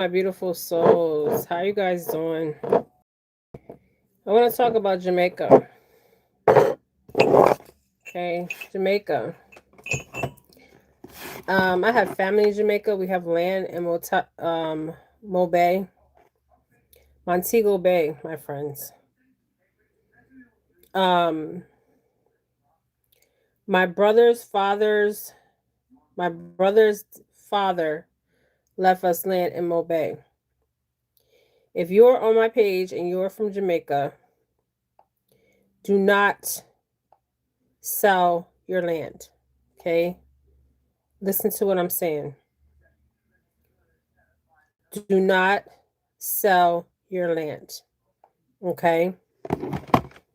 my beautiful souls. How you guys doing? I want to talk about Jamaica. Okay, Jamaica. I have family in Jamaica. We have land in Mo Bay, Montego Bay, my friends. Um, my brother's father's my brother's father left us land in Mo Bay. If you're on my page and you're from Jamaica, do not sell your land. Okay? Listen to what I'm saying. Do not sell your land. Okay?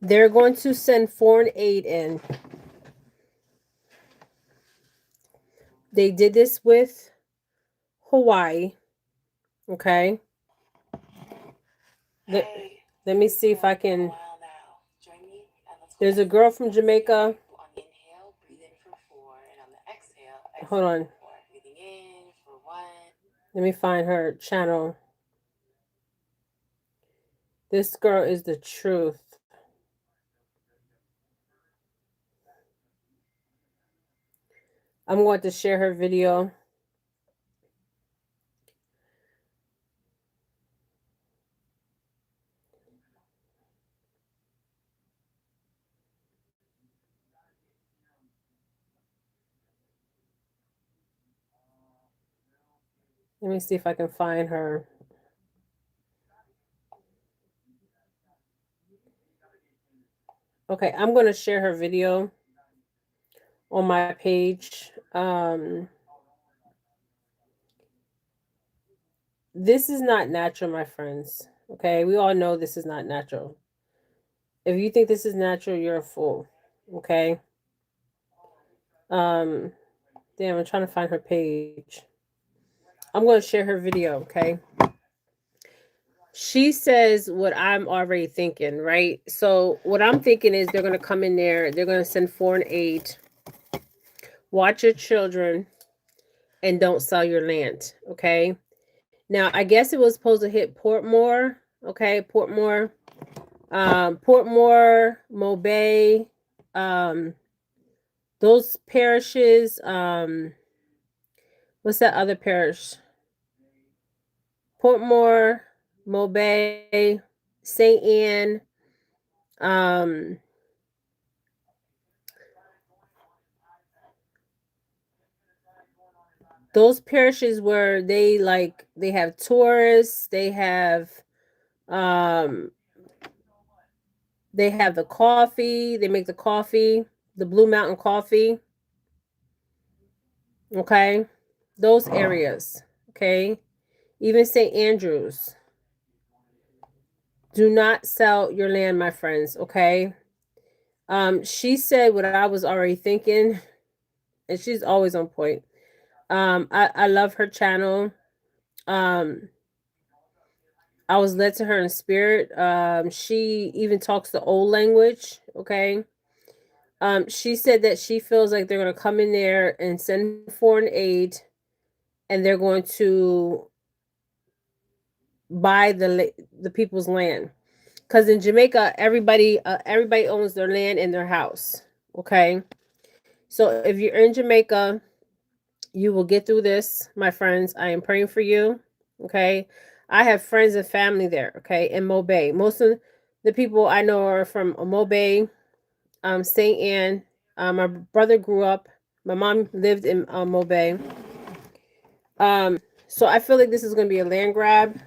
They're going to send foreign aid in. They did this with Hawaii. Okay? Let, let me see if I can. There's a girl from Jamaica. Hold on. Let me find her channel. This girl is the truth. I'm going to share her video. Let me see if I can find her. Okay, I'm going to share her video on my page. This is not natural, my friends. Okay, we all know this is not natural. If you think this is natural, you're a fool. Okay. Um, Damn, I'm trying to find her page. I'm going to share her video. Okay. She says what I'm already thinking, right? So what I'm thinking is they're going to come in there. They're going to send foreign aid. Watch your children and don't sell your land. Okay. Now, I guess it was supposed to hit Portmore. Okay. Portmore, Mobay, those parishes. What's that other parish? Portmore, Mobay, St. Anne. Um, those parishes where they have tourists, um they have the coffee, they make the coffee, the Blue Mountain coffee. Okay. Those areas. Okay. Even St. Andrews. Do not sell your land, my friends. Okay. She said what I was already thinking, and she's always on point. I love her channel. Um, I was led to her in spirit. She even talks the old language. Okay. She said that she feels like they're going to come in there and send foreign aid, and they're going to buy the people's land. Because in Jamaica, everybody owns their land and their house. Okay. So if you're in Jamaica, you will get through this, my friends. I am praying for you. Okay. I have friends and family there. Okay. In Mobay. Most of the people I know are from Mobay, St. Anne. My brother grew up. My mom lived in Mobay. So I feel like this is going to be a land grab.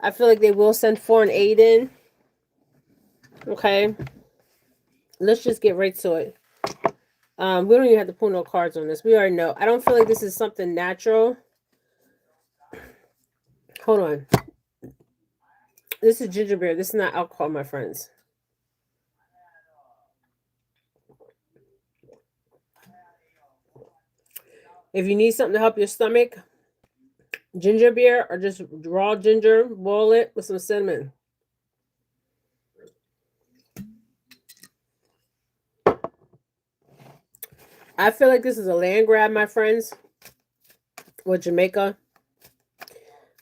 I feel like they will send foreign aid in. Okay. Let's just get right to it. We don't even have to pull no cards on this. We already know. I don't feel like this is something natural. Hold on. This is ginger beer. This is not alcohol, my friends. If you need something to help your stomach, ginger beer or just raw ginger, boil it with some cinnamon. I feel like this is a land grab, my friends, with Jamaica.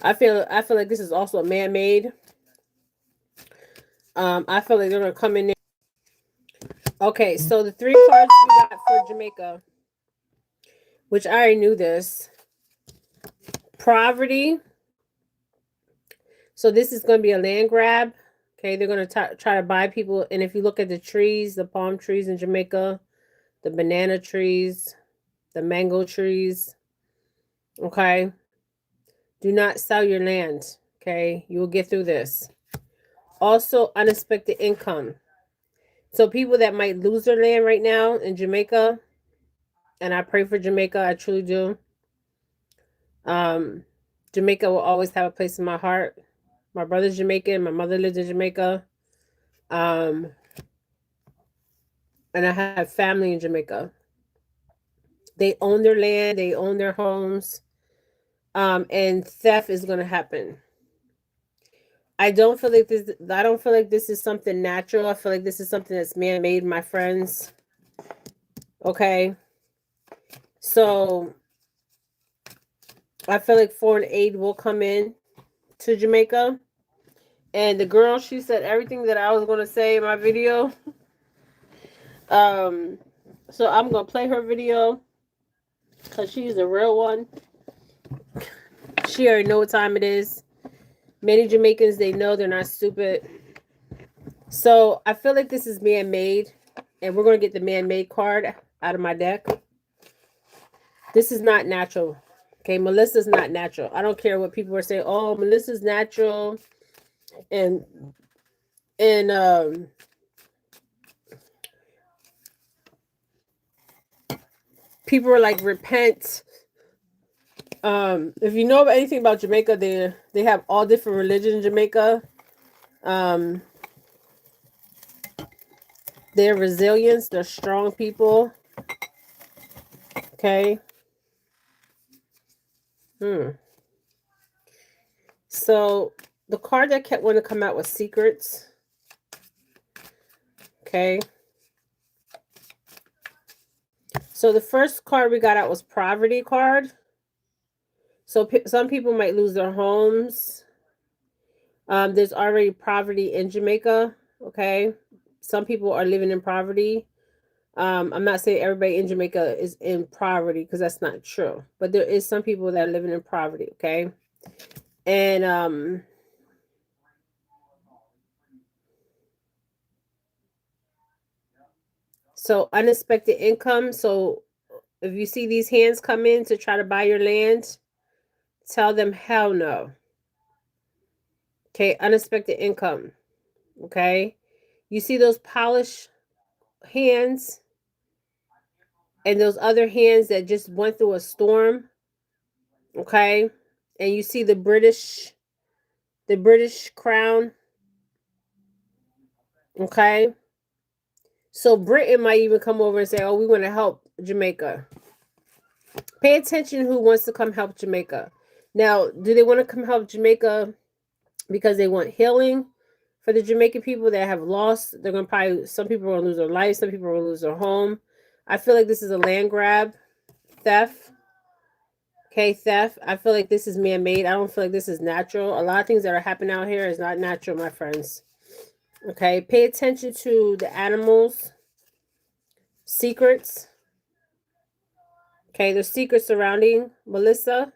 I feel like this is also man-made. I feel like they're gonna come in there. Okay, so the 3 cards we got for Jamaica, which I already knew this. Poverty. So this is going to be a land grab. Okay, they're going to try to buy people. And if you look at the trees, the palm trees in Jamaica, the banana trees, the mango trees, okay, do not sell your land. Okay, you will get through this. Also, unexpected income. So people that might lose their land right now in Jamaica, and I pray for Jamaica, I truly do. Jamaica will always have a place in my heart. My brother's Jamaican. My mother lives in Jamaica. Um, and I have family in Jamaica. They own their land. They own their homes. And theft is going to happen. I don't feel like this. I don't feel like this is something natural. I feel like this is something that's man-made, my friends. Okay. So I feel like foreign aid will come in to Jamaica. And the girl, she said everything that I was going to say in my video. So I'm going to play her video because she's a real one. She already know what time it is. Many Jamaicans, they know, they're not stupid. So I feel like this is man-made. And we're going to get the man-made card out of my deck. This is not natural. Okay, Melissa's not natural. I don't care what people are saying. Oh, Melissa's natural. And people are like, repent. If you know anything about Jamaica, they have all different religions in Jamaica. They're resilient. They're strong people. Okay. So the card that kept wanting to come out was secrets. Okay. So the first card we got out was poverty card. So some people might lose their homes. There's already poverty in Jamaica. Okay. Some people are living in poverty. I'm not saying everybody in Jamaica is in poverty because that's not true. But there is some people that are living in poverty. Okay. And so unexpected income. So if you see these hands come in to try to buy your land, tell them hell no. Okay, unexpected income. Okay. You see those polished hands and those other hands that just went through a storm. Okay. And you see the British crown. Okay. So Britain might even come over and say, oh, we want to help Jamaica. Pay attention who wants to come help Jamaica. Now, do they want to come help Jamaica because they want healing for the Jamaican people that have lost? They're going to probably, some people are going to lose their life. Some people are going to lose their home. I feel like this is a land grab, theft. Okay, theft. I feel like this is man-made. I don't feel like this is natural. A lot of things that are happening out here is not natural, my friends. Okay, pay attention to the animals. Secrets. Okay, there's secrets surrounding Melissa.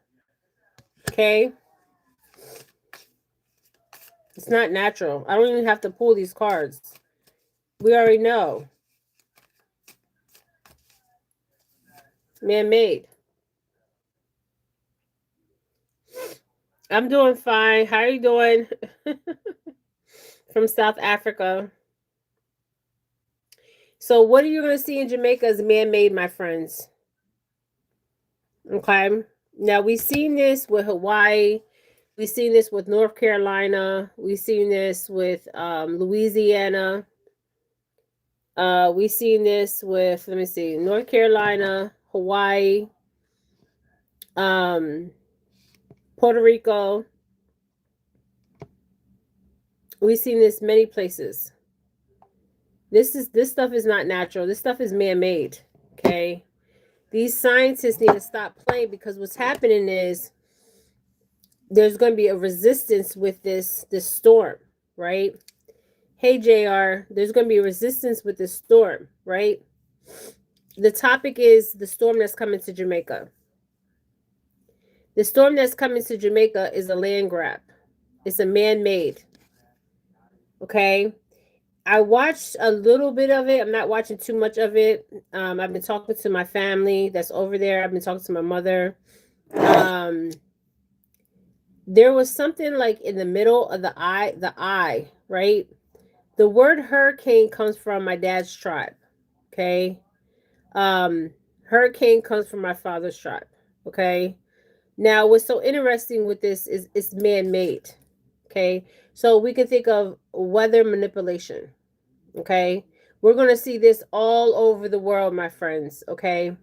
Okay. It's not natural. I don't even have to pull these cards. We already know. Man-made. I'm doing fine. How are you doing? From South Africa. So what are you going to see in Jamaica as man-made, my friends? Okay. Now, we've seen this with Hawaii. We've seen this with North Carolina. We've seen this with Louisiana. We've seen this with, let me see, North Carolina, Hawaii, Puerto Rico. We've seen this many places. This stuff is not natural. This stuff is man-made. Okay. These scientists need to stop playing because what's happening is there's going to be a resistance with this storm, right? Hey JR, there's going to be a resistance with this storm, right? The topic is the storm that's coming to Jamaica. The storm that's coming to Jamaica is a land grab. It's a man-made. Okay? I watched a little bit of it. I'm not watching too much of it. I've been talking to my family that's over there. I've been talking to my mother. There was something like in the middle of the eye, right? The word hurricane comes from my dad's tribe. Okay. Hurricane comes from my father's tribe. Okay. Now, what's so interesting with this is it's man-made. Okay. So we can think of weather manipulation. Okay. We're going to see this all over the world, my friends. Okay.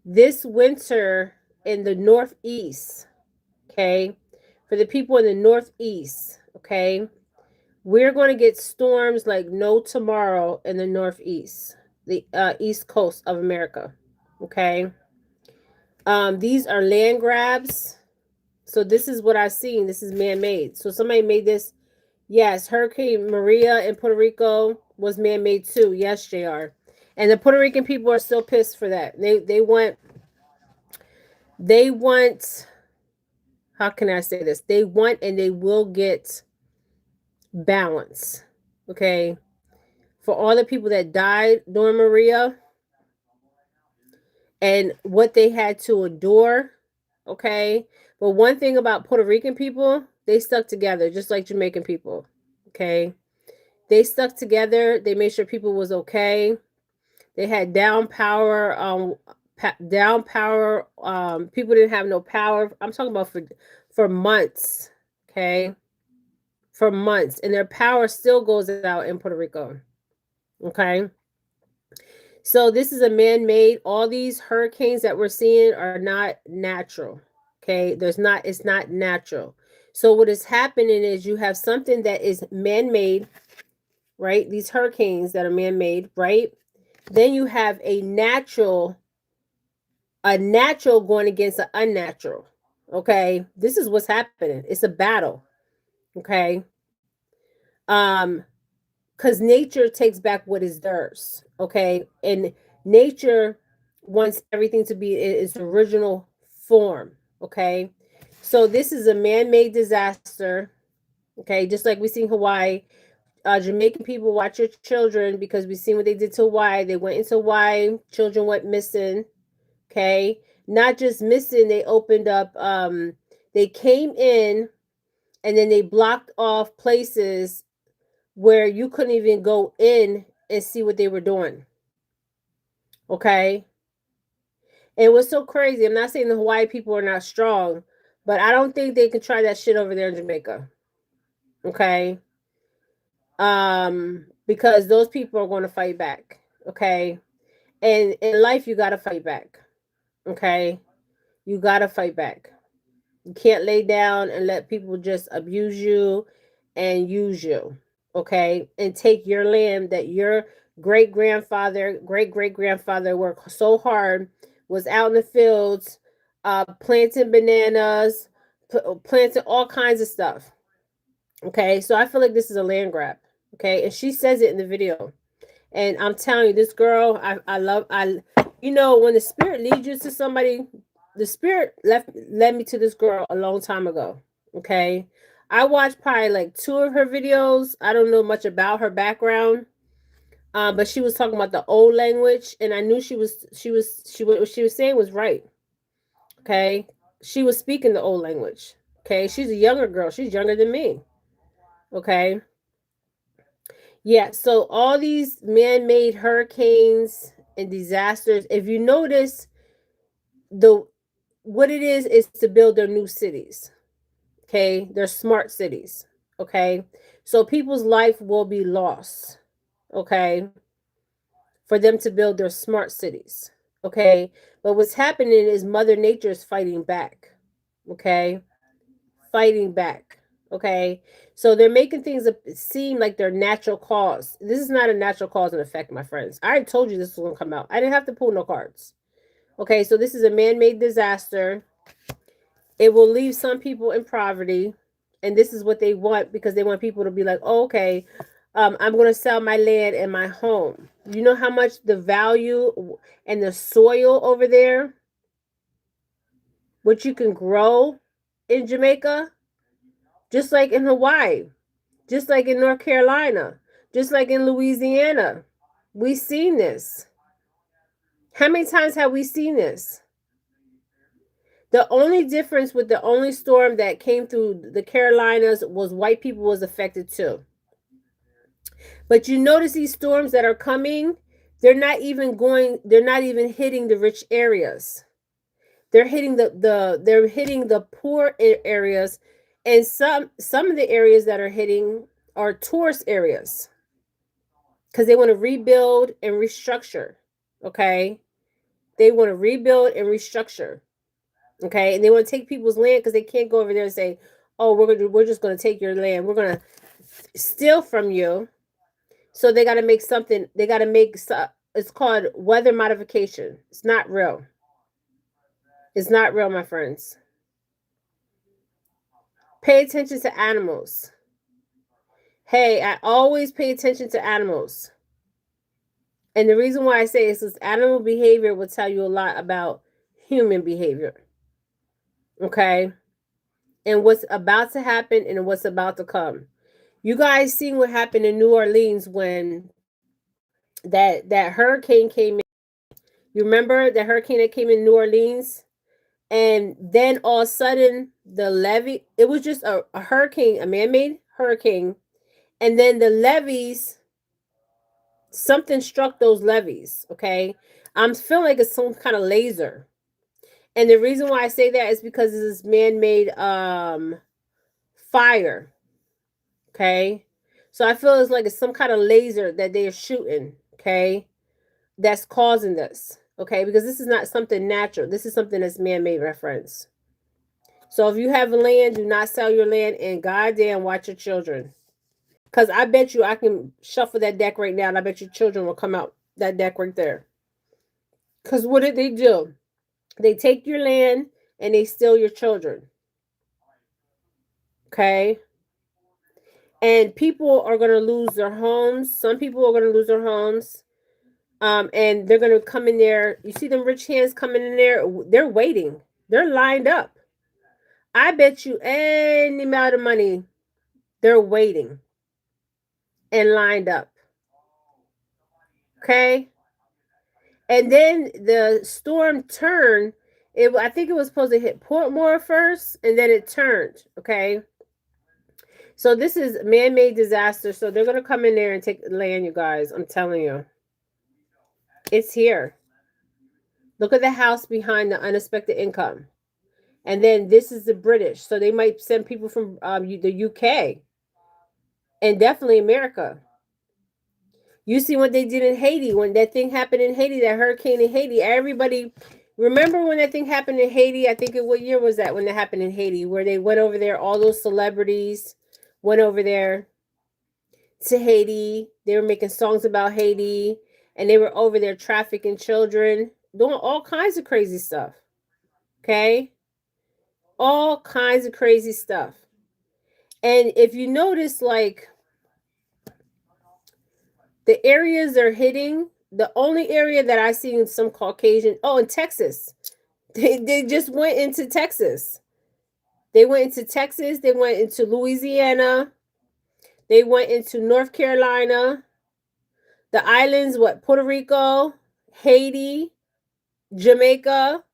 This winter in the Northeast, okay, for the people in the Northeast, okay, we're going to get storms like no tomorrow in the Northeast, the East Coast of America. Okay. These are land grabs. So this is what I've seen. This is man-made. So somebody made this. Yes, Hurricane Maria in Puerto Rico was man-made too. Yes, JR. And the Puerto Rican people are still pissed for that. They want how can I say this? They want and they will get balance. Okay. For all the people that died during Maria and what they had to endure. Okay. But one thing about Puerto Rican people, they stuck together just like Jamaican people. Okay. They stuck together. They made sure people was okay. They had down power. Down power. People didn't have no power. I'm talking about for months. Okay. For months, and their power still goes out in Puerto Rico. Okay. So this is a man-made. All these hurricanes that we're seeing are not natural. Okay. It's not natural. So what is happening is you have something that is man-made, right? These hurricanes that are man-made, right? Then you have a natural going against an unnatural. Okay. This is what's happening. It's a battle. Okay. Because nature takes back what is theirs. Okay. And nature wants everything to be in its original form. Okay. So this is a man-made disaster. Okay. Just like we see in Hawaii. Jamaican people, watch your children because we've seen what they did to Hawaii. They went into Hawaii, children went missing. Okay. Not just missing, they opened up, they came in and then they blocked off places where you couldn't even go in and see what they were doing. Okay. And it was so crazy. I'm not saying the Hawaii people are not strong, but I don't think they can try that shit over there in Jamaica. Okay. Because those people are going to fight back. Okay. And in life, you got to fight back. Okay. You got to fight back. You can't lay down and let people just abuse you and use you. Okay. And take your land that your great great grandfather worked so hard, was out in the fields, planting bananas, planting all kinds of stuff. Okay. So I feel like this is a land grab. Okay. And she says it in the video. And I'm telling you, this girl, when the spirit leads you to somebody, the spirit led me to this girl a long time ago. Okay. I watched probably like 2 of her videos. I don't know much about her background. But she was talking about the old language, and I knew what she was saying was right. Okay. She was speaking the old language. Okay. She's a younger girl. She's younger than me. Okay. Yeah, so all these man-made hurricanes and disasters, if you notice, what it is to build their new cities. Okay? They're smart cities. Okay? So people's life will be lost. Okay? For them to build their smart cities. Okay? But what's happening is Mother Nature is fighting back. Okay? Fighting back. Okay, so they're making things seem like they're natural cause. This is not a natural cause and effect, my friends. I already told you this was going to come out. I didn't have to pull no cards. Okay, so this is a man-made disaster. It will leave some people in poverty, and this is what they want because they want people to be like, oh, okay, I'm going to sell my land and my home. You know how much the value and the soil over there, what you can grow in Jamaica, just like in Hawaii, just like in North Carolina, just like in Louisiana. We've seen this. How many times have we seen this? The only difference with the only storm that came through the Carolinas was white people was affected too. But you notice these storms that are coming, they're not even hitting the rich areas. They're hitting they're hitting the poor areas, and some of the areas that are hitting are tourist areas because they want to rebuild and restructure. Okay? They want to rebuild and restructure. Okay, and they want to take people's land because they can't go over there and say, "Oh, we're just going to take your land. We're going to steal from you." So they got to make something. They got to make. It's called weather modification. It's not real. It's not real, my friends. Pay attention to animals. Hey, I always pay attention to animals. And the reason why I say this is animal behavior will tell you a lot about human behavior. Okay? And what's about to happen and what's about to come. You guys seen what happened in New Orleans when that hurricane came in. You remember the hurricane that came in New Orleans? And then all of a sudden the levee, it was just a hurricane, a man-made hurricane. And then the levees, something struck those levees. Okay. I'm feeling like it's some kind of laser. And the reason why I say that is because it's this man-made fire. Okay. So I feel it's like it's some kind of laser that they're shooting. Okay. That's causing this. Okay. Because this is not something natural. This is something that's man-made, reference. So if you have land, do not sell your land, and goddamn watch your children. Because I bet you I can shuffle that deck right now, and I bet your children will come out that deck right there. Because what did they do? They take your land and they steal your children. Okay. And people are going to lose their homes. Some people are going to lose their homes. And they're going to come in there. You see them rich hands coming in there. They're waiting. They're lined up. I bet you any amount of money they're waiting and lined up. Okay. And then the storm turned. I think it was supposed to hit Portmore first, and then it turned. Okay. So this is man-made disaster. So they're gonna come in there and take land, you guys. I'm telling you. It's here. Look at the house behind the unexpected income. And then this is the British. So they might send people from the UK and definitely America. You see what they did in Haiti when that thing happened in Haiti, that hurricane in Haiti. Everybody, remember when that thing happened in Haiti? I think what year was that when that happened in Haiti, where they went over there, all those celebrities went over there to Haiti. They were making songs about Haiti, and they were over there trafficking children, doing all kinds of crazy stuff. Okay? All kinds of crazy stuff. And if you notice, like, the areas they're hitting, the only area that I see in some Caucasian, in Texas. They just went into Texas. They went into Texas. They went into Louisiana. They went into North Carolina. The islands, Puerto Rico, Haiti, Jamaica,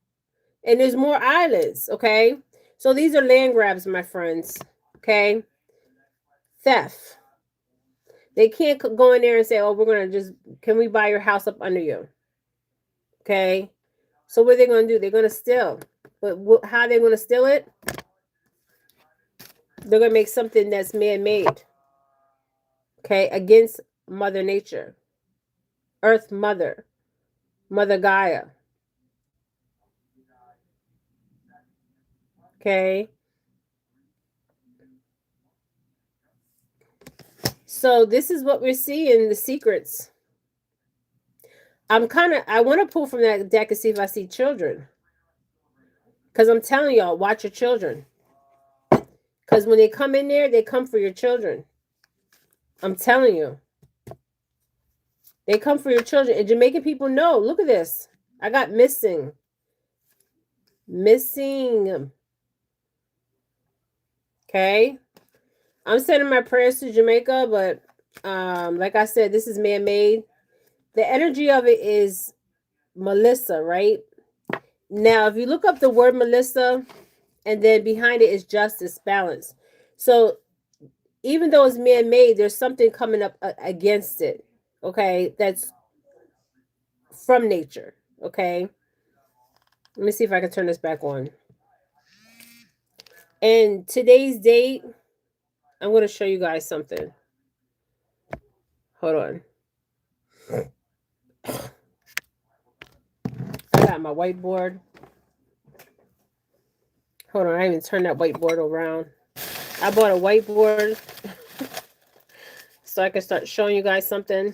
and there's more islands, okay? So these are land grabs, my friends, okay? Theft. They can't go in there and say, oh, can we buy your house up under you? Okay? So what are they going to do? They're going to steal. But how are they going to steal it? They're going to make something that's man-made. Okay? Against Mother Nature. Earth Mother. Mother Gaia. Okay? So this is what we're seeing, the secrets. I want to pull from that deck and see if I see children. Because I'm telling y'all, watch your children. Because when they come in there, they come for your children. I'm telling you. They come for your children. And Jamaican people know. Look at this. I got missing. Missing. Okay. I'm sending my prayers to Jamaica, but like I said, this is man-made. The energy of it is Melissa, right? Now, if you look up the word Melissa, and then behind it is justice, balance. So even though it's man-made, there's something coming up against it. Okay, that's from nature. Okay, let me see if I can turn this back on. And today's date, I'm going to show you guys something. Hold on. I got my whiteboard. Hold on, I even turned that whiteboard around. I bought a whiteboard so I can start showing you guys something.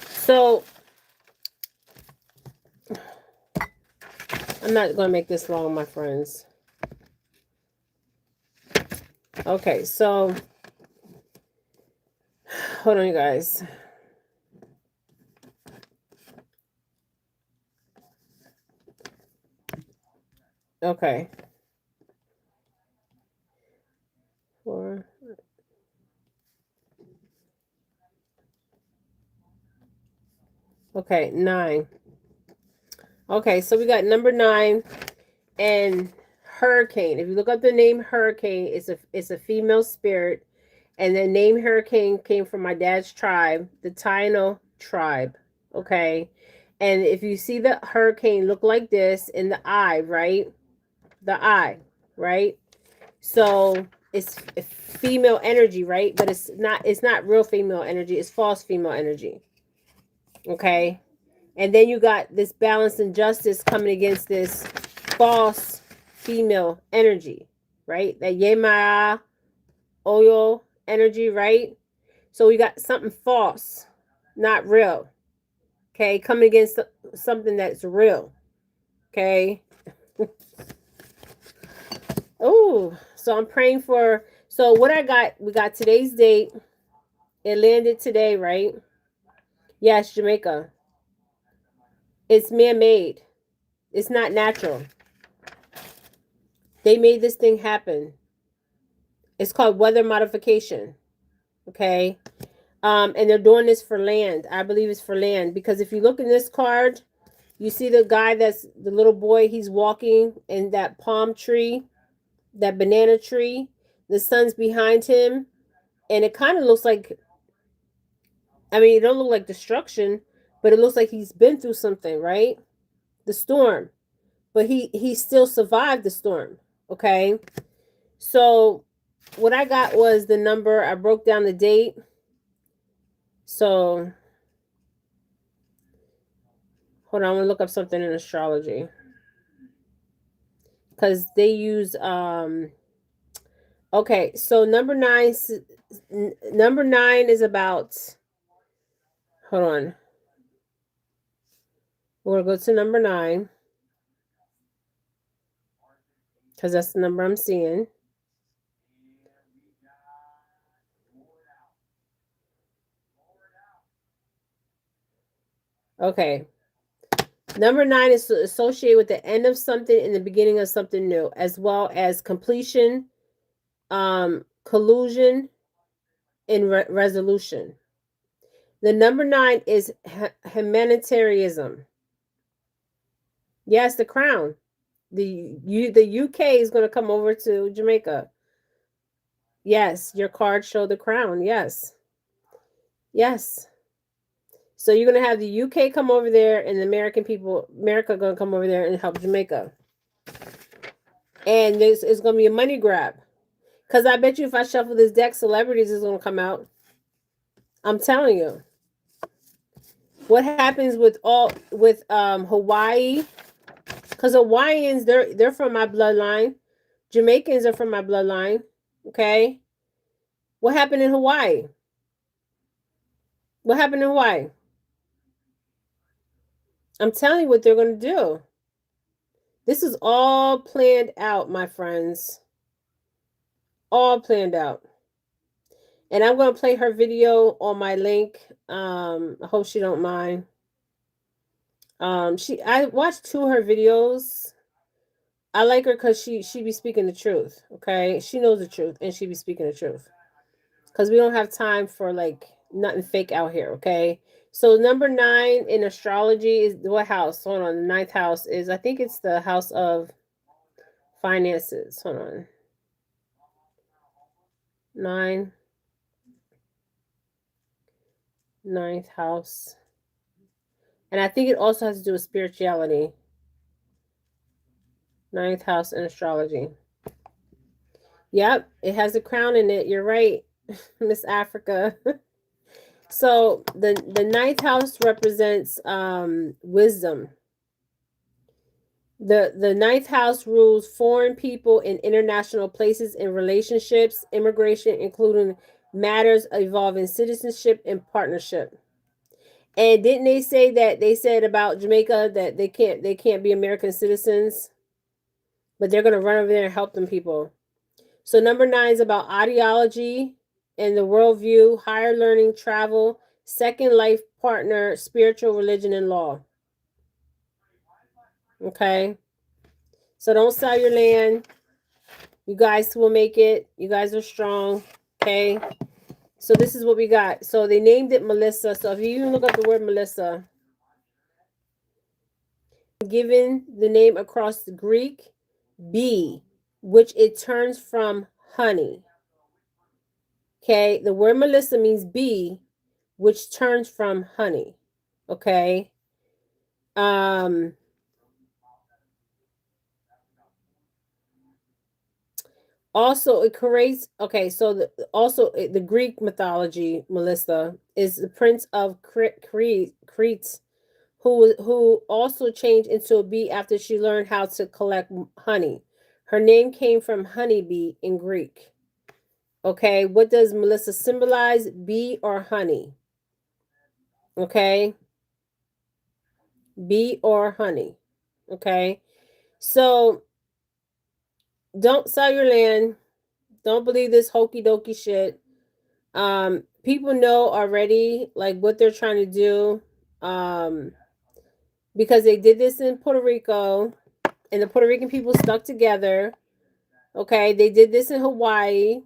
So I'm not going to make this long, my friends. Okay, so hold on, you guys. Okay. 4. Okay, 9. Okay, so we got number 9 and Hurricane. If you look up the name Hurricane, it's a female spirit, and the name Hurricane came from my dad's tribe, the Taino tribe. Okay, and if you see the hurricane look like this in the eye, right? The eye, right? So it's female energy, right? But it's not real female energy. It's false female energy. Okay. And then you got this balance and justice coming against this false female energy, right? That Yemaya Oyo energy, right? So we got something false, not real. Okay, coming against something that's real. Okay. Oh, so I'm praying for. So what I got, we got today's date. It landed today, right? Yes, Jamaica. It's man-made. It's not natural. They made this thing happen. It's called weather modification. Okay. And they're doing this for land. I believe it's for land because if you look in this card, you see the guy that's the little boy, he's walking in that palm tree, that banana tree. The sun's behind him. And it kind of looks like, I mean, it don't look like destruction, but it looks like he's been through something, right? The storm. But he still survived the storm. Okay. So what I got was the number. I broke down the date. So hold on, I'm gonna look up something in astrology. Because they use okay, so number 9 is about, hold on. We're gonna go to number 9. Because that's the number I'm seeing. Okay. Number 9 is associated with the end of something and the beginning of something new, as well as completion, collusion, and resolution. The number 9 is humanitarianism. Yes, the crown. The UK is going to come over to Jamaica. Yes, your card showed the crown. Yes. Yes. So you're going to have the UK come over there and the America going to come over there and help Jamaica. And this is going to be a money grab. Because I bet you if I shuffle this deck, celebrities is going to come out. I'm telling you. What happens with Hawaii? Because Hawaiians, they're from my bloodline. Jamaicans are from my bloodline. Okay. What happened in Hawaii? What happened in Hawaii? I'm telling you what they're going to do. This is all planned out, my friends. All planned out. And I'm going to play her video on my link. I hope she don't mind. I watched two of her videos. I like her because she be speaking the truth. Okay, she knows the truth and she be speaking the truth. Because we don't have time for like nothing fake out here. Okay. So number 9 in astrology is what house? Hold on. The ninth house is, I think it's the house of finances. Hold on. 9, ninth house. And I think it also has to do with spirituality. Ninth house in astrology. Yep, it has a crown in it. You're right, Miss Africa. So the ninth house represents wisdom. The ninth house rules foreign people in international places and relationships, immigration, including matters involving citizenship and partnership. And didn't they say that they said about Jamaica that they can't be American citizens, but they're gonna run over there and help them people. So number 9 is about ideology and the worldview, higher learning, travel, second life partner, spiritual religion, and law. Okay. So don't sell your land. You guys will make it. You guys are strong. Okay. So this is what we got. So they named it Melissa. So if you even look up the word Melissa, given the name across the Greek, bee, which it turns from honey. Okay. The word Melissa means bee, which turns from honey. Okay. Um, Also, it creates. Okay, so the Greek mythology, Melissa, is the prince of Crete, who also changed into a bee after she learned how to collect honey. Her name came from honeybee in Greek. Okay, what does Melissa symbolize? Bee or honey? Okay, bee or honey? Okay, so don't sell your land. Don't believe this hokey dokey shit. People know already like what they're trying to do. Because they did this in Puerto Rico and the Puerto Rican people stuck together. Okay, they did this in Hawaii.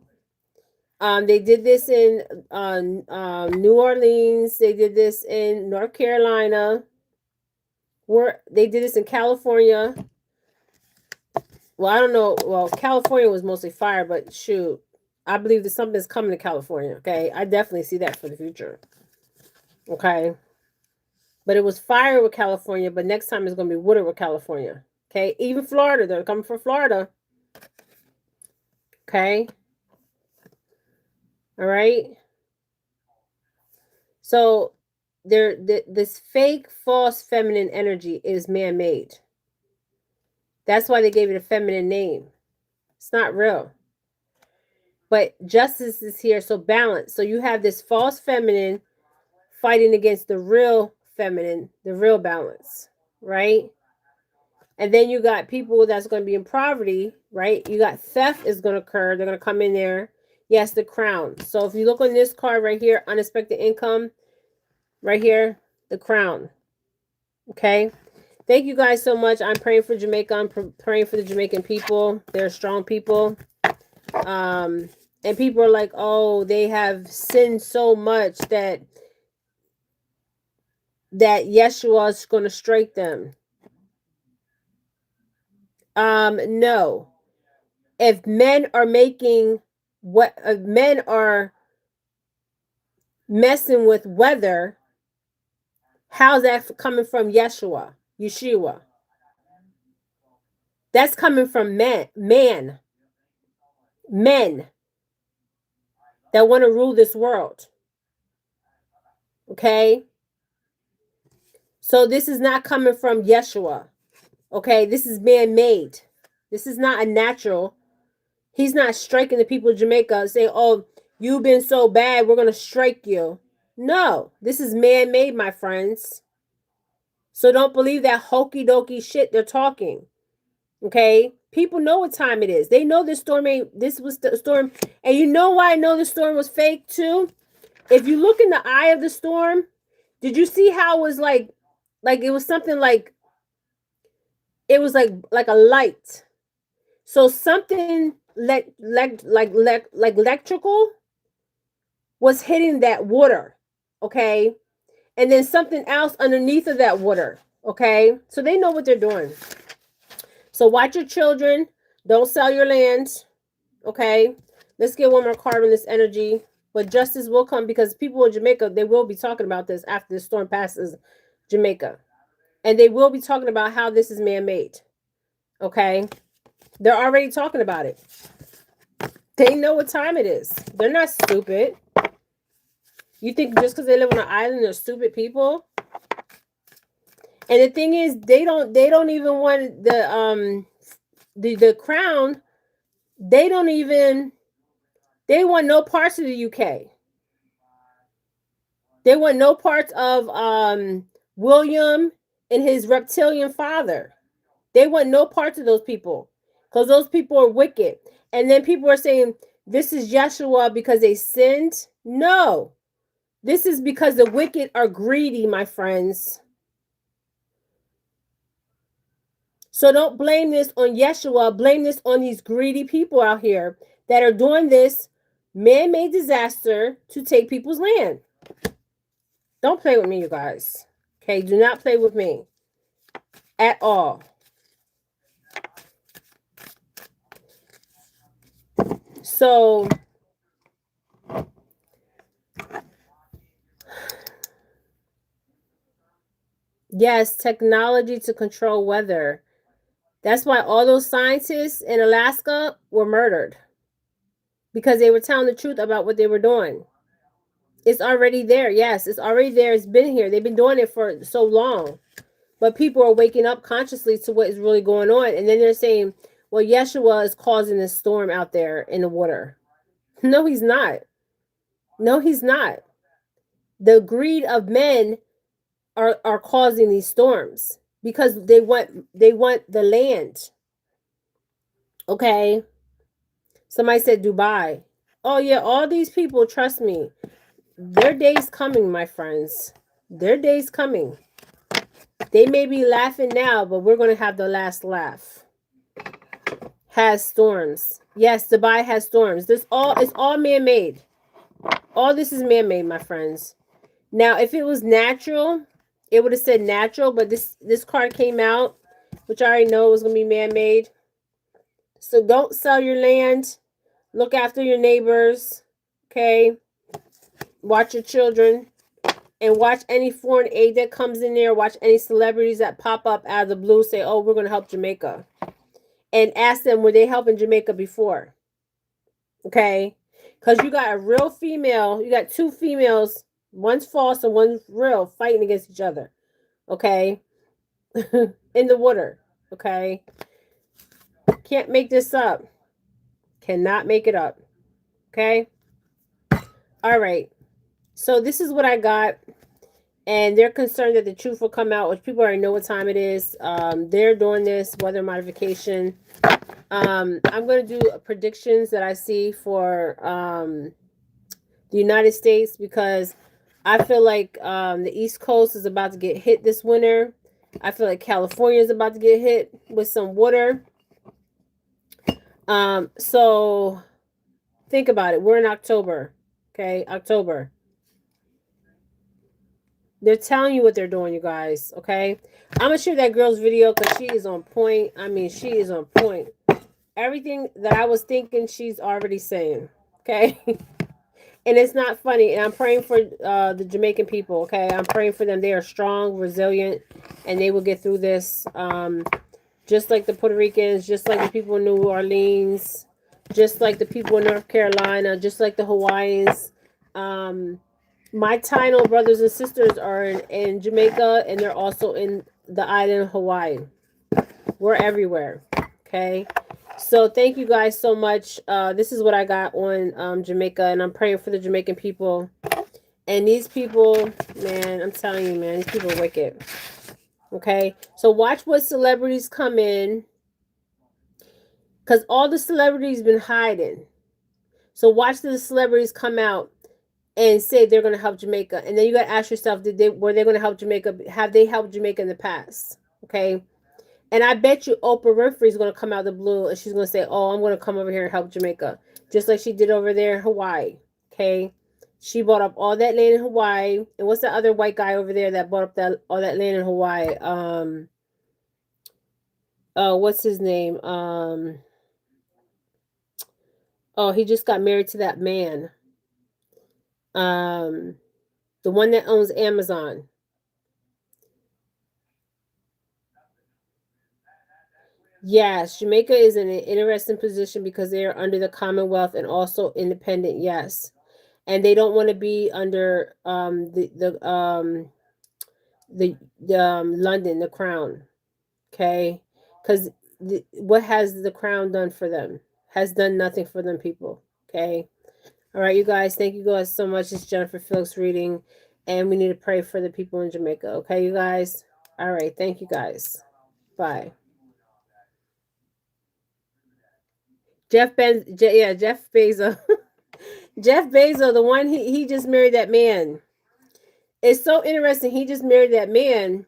They did this in New Orleans. They did this in North Carolina. Where they did this in California. Well, I don't know. Well, California was mostly fire, but shoot, I believe that something's coming to California. Okay, I definitely see that for the future. Okay, but it was fire with California. But next time it's gonna be water with California. Okay, even Florida, they're coming for Florida. Okay, all right. So this fake, false feminine energy is man-made. That's why they gave it a feminine name. It's not real. But justice is here, so balance. So you have this false feminine fighting against the real feminine, the real balance, right? And then you got people that's going to be in poverty, right? You got theft is going to occur. They're going to come in there. Yes, the crown. So if you look on this card right here, unexpected income, right here, the crown. Okay. Thank you guys so much. I'm praying for Jamaica. I'm praying for the Jamaican people. They're strong people. And people are like, oh, they have sinned so much that Yeshua is going to strike them. No. If men are making what men are messing with weather, how's that coming from Yeshua? That's coming from men that want to rule this world. Okay? So this is not coming from Yeshua. Okay? This is man-made. This is not a natural. He's not striking the people of Jamaica saying, oh, you've been so bad, we're going to strike you. No, this is man-made, my friends. So don't believe that hokey dokey shit they're talking. Okay, people know what time it is. They know this storm ain't. This was the storm, and you know why I know the storm was fake too. If you look in the eye of the storm, did you see how it was like it was something like it was like a light. So something like electrical was hitting that water, okay, and then something else underneath of that water, okay. So they know what they're doing. So watch your children. Don't sell your land. Okay. Let's get one more card on this energy. But justice will come because people in Jamaica, they will be talking about this after the storm passes Jamaica. And they will be talking about how this is man-made. Okay. They're already talking about it. They know what time it is. They're not stupid. You think just because they live on an island, they're stupid people? And the thing is, they don't even want the crown. They don't even they want no parts of the UK. They want no parts of William and his reptilian father. They want no parts of those people because those people are wicked. And then people are saying this is Yeshua because they sinned. No, this is because the wicked are greedy, my friends. So don't blame this on Yeshua. Blame this on these greedy people out here that are doing this man-made disaster to take people's land. Don't play with me, you guys. Okay, do not play with me at all. So yes, technology to control weather. That's why all those scientists in Alaska were murdered because they were telling the truth about what they were doing. It's already there. Yes, it's already there. It's been here. They've been doing it for so long. But people are waking up consciously to what is really going on. And then they're saying, well, Yeshua is causing this storm out there in the water. No, he's not. No, he's not. The greed of men are causing these storms because they want the land. Okay. Somebody said Dubai. Oh yeah, all these people, trust me. Their day's coming, my friends. Their day's coming. They may be laughing now, but we're going to have the last laugh. Has storms. Yes, Dubai has storms. It's all man-made. All this is man-made, my friends. Now, if it was natural, it would have said natural, but this card came out, which I already know was going to be man-made. So don't sell your land. Look after your neighbors. Okay? Watch your children. And watch any foreign aid that comes in there. Watch any celebrities that pop up out of the blue. Say, oh, we're going to help Jamaica. And ask them, were they helping Jamaica before? Okay? Because you got a real female. You got two females. One's false and one's real fighting against each other. Okay? In the water. Okay? Can't make this up. Cannot make it up. Okay? All right. So this is what I got. And they're concerned that the truth will come out, which people already know what time it is. They're doing this weather modification. I'm going to do predictions that I see for the United States because I feel like the East Coast is about to get hit this winter. I feel like California is about to get hit with some water. So think about it. We're in October. Okay, October. They're telling you what they're doing, you guys. Okay, I'm gonna share that girl's video because she is on point. I mean, she is on point. Everything that I was thinking, she's already saying. Okay. And it's not funny. And I'm praying for the Jamaican people. Okay, I'm praying for them. They are strong, resilient, and they will get through this. Just like the Puerto Ricans, just like the people in New Orleans, just like the people in North Carolina, just like the Hawaiians. My Taino brothers and sisters are in Jamaica, and they're also in the island of Hawaii. We're everywhere. Okay. So thank you guys so much. This is what I got on Jamaica, and I'm praying for the Jamaican people. And these people, man, I'm telling you, man, these people are wicked. Okay. So watch what celebrities come in Because all the celebrities been hiding. So watch the celebrities come out and say they're going to help Jamaica, and then you got to ask yourself, were they going to help Jamaica? Have they helped Jamaica in the past? Okay, and I bet you Oprah Winfrey is going to come out of the blue and she's going to say, "Oh, I'm going to come over here and help Jamaica," just like she did over there in Hawaii. Okay, she bought up all that land in Hawaii, and what's the other white guy over there that bought up that all that land in Hawaii? What's his name? Oh, he just got married to that man. Um, the one that owns Amazon. Yes, Jamaica is in an interesting position because they are under the Commonwealth and also independent. Yes, and they don't want to be under the London, the Crown. Okay, because what has the Crown done for them? Has done nothing for them people. Okay, all right, you guys. Thank you guys so much. It's Jennifer Phillips reading, and we need to pray for the people in Jamaica. Okay, you guys. All right, thank you guys. Bye. Jeff Bezos. Jeff Bezos, the one he just married that man. It's so interesting. He just married that man,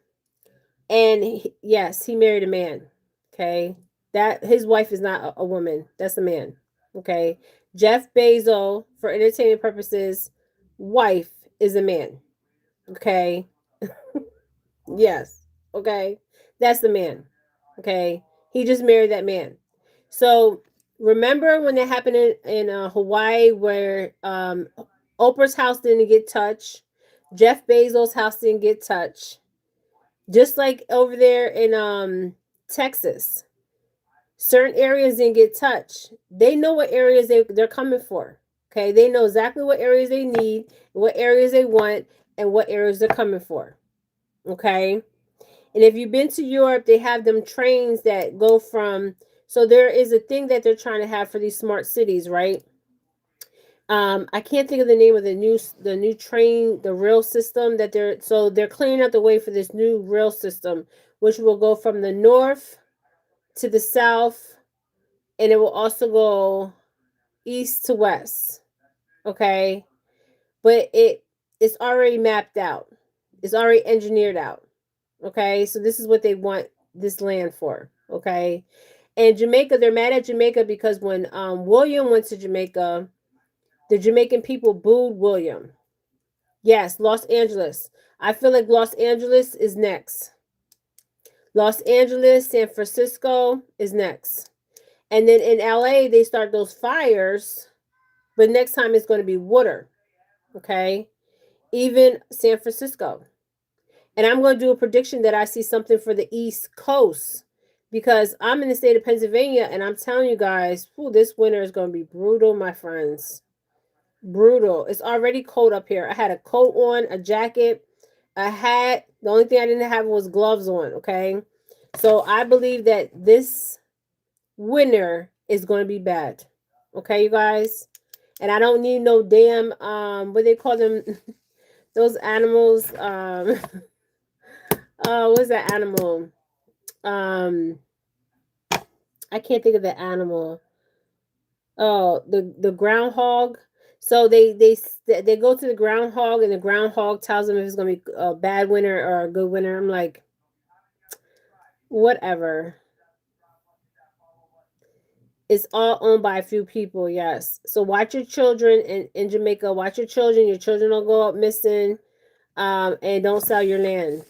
and yes, he married a man. Okay, that his wife is not a woman. That's a man. Okay, Jeff Bezos, for entertainment purposes, wife is a man. Okay, yes. Okay, that's the man. Okay, he just married that man. So remember when that happened in Hawaii where Oprah's house didn't get touched, Jeff Bezos' house didn't get touched, just like over there in Texas, certain areas didn't get touched. They know what areas they're coming for. Okay, they know exactly what areas they need, what areas they want, and what areas they're coming for. Okay. And if you've been to Europe, they have them trains that go from, so there is a thing that they're trying to have for these smart cities, right? I can't think of the name of the new train, the rail system that they're clearing out the way for this new rail system, which will go from the north to the south, and it will also go east to west. Okay. But it's already mapped out. It's already engineered out. Okay, so this is what they want this land for. Okay, and Jamaica, they're mad at Jamaica because when William went to Jamaica, the Jamaican people booed William. Yes, Los Angeles. I feel like Los Angeles is next. Los Angeles, San Francisco is next. And then in LA, they start those fires, but next time it's going to be water. Okay, even San Francisco. And I'm going to do a prediction that I see something for the East Coast because I'm in the state of Pennsylvania and I'm telling you guys, this winter is going to be brutal, my friends. Brutal. It's already cold up here. I had a coat on, a jacket, a hat. The only thing I didn't have was gloves on, okay? So I believe that this winter is going to be bad. Okay, you guys? And I don't need no damn what they call them those animals what's that animal? Um, I can't think of the animal. Oh, the groundhog. So they go to the groundhog, and the groundhog tells them if it's gonna be a bad winter or a good winter. I'm like, whatever. It's all owned by a few people. Yes. So watch your children in Jamaica. Watch your children. Your children don't go up missing. And don't sell your land.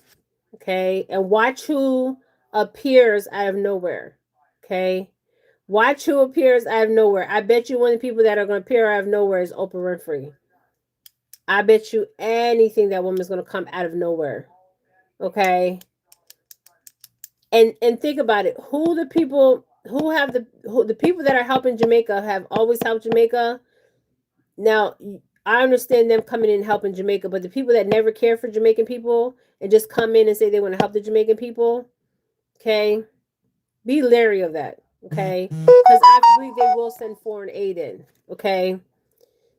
Okay, and watch who appears out of nowhere. Okay, watch who appears out of nowhere. I bet you one of the people that are going to appear out of nowhere is Oprah Winfrey. I bet you anything that woman's going to come out of nowhere. Okay, and think about it. Who the people who have the people that are helping Jamaica have always helped Jamaica. Now I understand them coming in and helping Jamaica, but the people that never care for Jamaican people and just come in and say they want to help the Jamaican people, okay, be leery of that, okay? Because I believe they will send foreign aid in, okay?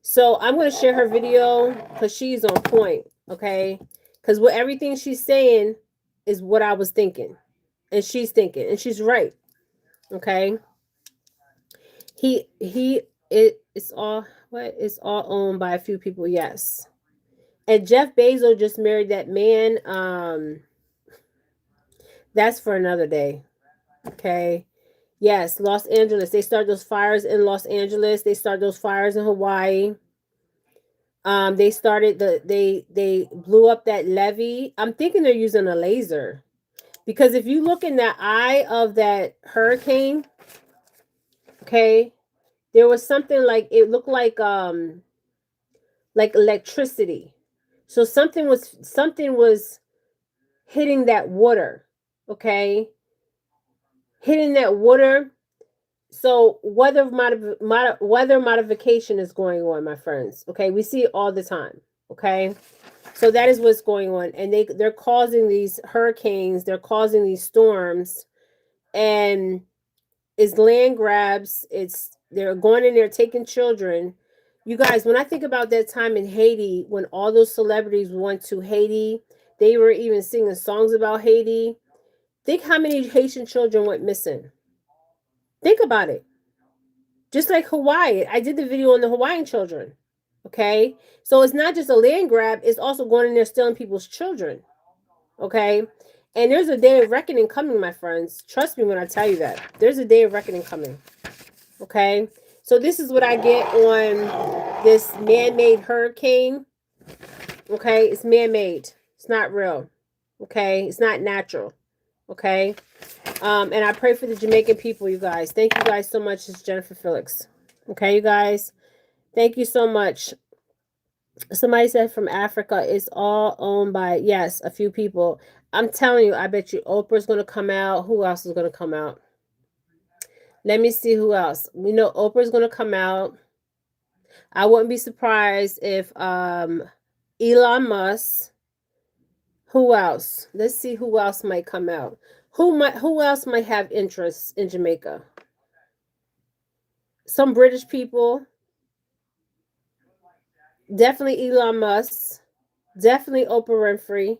So I'm going to share her video because she's on point, okay? Because what everything she's saying is what I was thinking, and she's thinking, and she's right, okay? It's all what? It's all owned by a few people, yes. And Jeff Bezos just married that man. That's for another day. Okay. Yes, Los Angeles. They start those fires in Los Angeles. They start those fires in Hawaii. They started they blew up that levee. I'm thinking they're using a laser because if you look in the eye of that hurricane, okay, there was something like it looked like electricity. So something was hitting that water, okay, hitting that water. So weather modification is going on, my friends. Okay, we see it all the time. Okay, so that is what's going on, and they're causing these hurricanes. They're causing these storms, and it's land grabs. It's they're going in there taking children. You guys, when I think about that time in Haiti, when all those celebrities went to Haiti, they were even singing songs about Haiti. Think how many Haitian children went missing. Think about it. Just like Hawaii, I did the video on the Hawaiian children. Okay, so it's not just a land grab; it's also going in there stealing people's children. Okay, and there's a day of reckoning coming, my friends. Trust me when I tell you that there's a day of reckoning coming. Okay, so this is what I get on this man-made hurricane. Okay, it's man-made. It's not real. Okay, it's not natural. Okay, and I pray for the Jamaican people, you guys. Thank you guys so much. It's Jennifer Felix. Okay, you guys. Thank you so much. Somebody said from Africa, it's all owned by, yes, a few people. I'm telling you, I bet you Oprah's going to come out. Who else is going to come out? Let me see who else. We know Oprah's going to come out. I wouldn't be surprised if Elon Musk. Who else? Let's see who else might come out. Who else might have interests in Jamaica? Some British people. Definitely Elon Musk. Definitely Oprah Winfrey.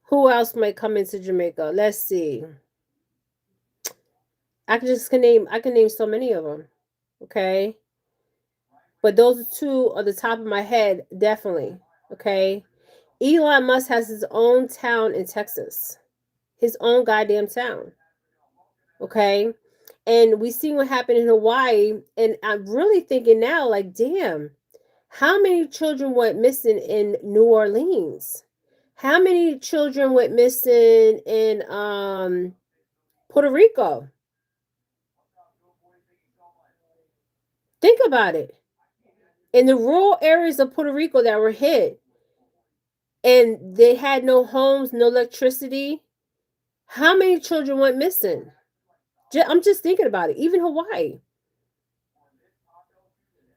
Who else might come into Jamaica? Let's see. I can name so many of them. Okay. But those two are the top of my head, definitely. Okay. Elon Musk has his own town in Texas. His own goddamn town. Okay. And we see what happened in Hawaii. And I'm really thinking now, like, damn, how many children went missing in New Orleans? How many children went missing in Puerto Rico? Think about it. In the rural areas of Puerto Rico that were hit, and they had no homes, no electricity, how many children went missing? I'm just thinking about it. Even Hawaii.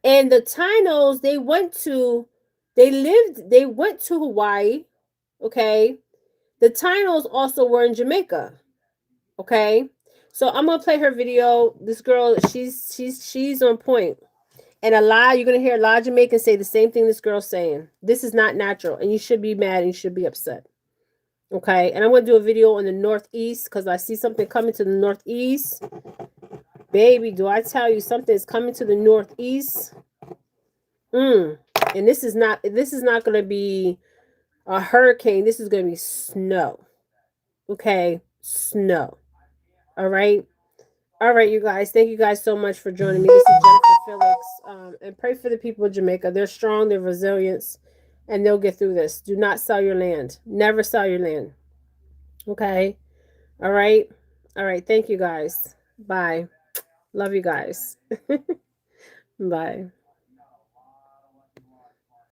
And the Tainos, they went to Hawaii. Okay. The Tainos also were in Jamaica. Okay. So I'm gonna play her video. This girl, she's on point. And you're gonna hear a lot of Jamaicans say the same thing this girl's saying. This is not natural, and you should be mad and you should be upset. Okay, and I'm gonna do a video on the Northeast because I see something coming to the Northeast. Baby, do I tell you something is coming to the Northeast? And this is not gonna be a hurricane. This is gonna be snow. Okay, snow. All right. All right, you guys. Thank you guys so much for joining me. This is Jennifer Felix. And pray for the people of Jamaica. They're strong, they're resilient, and they'll get through this. Do not sell your land. Never sell your land. Okay? All right? All right. Thank you guys. Bye. Love you guys. Bye.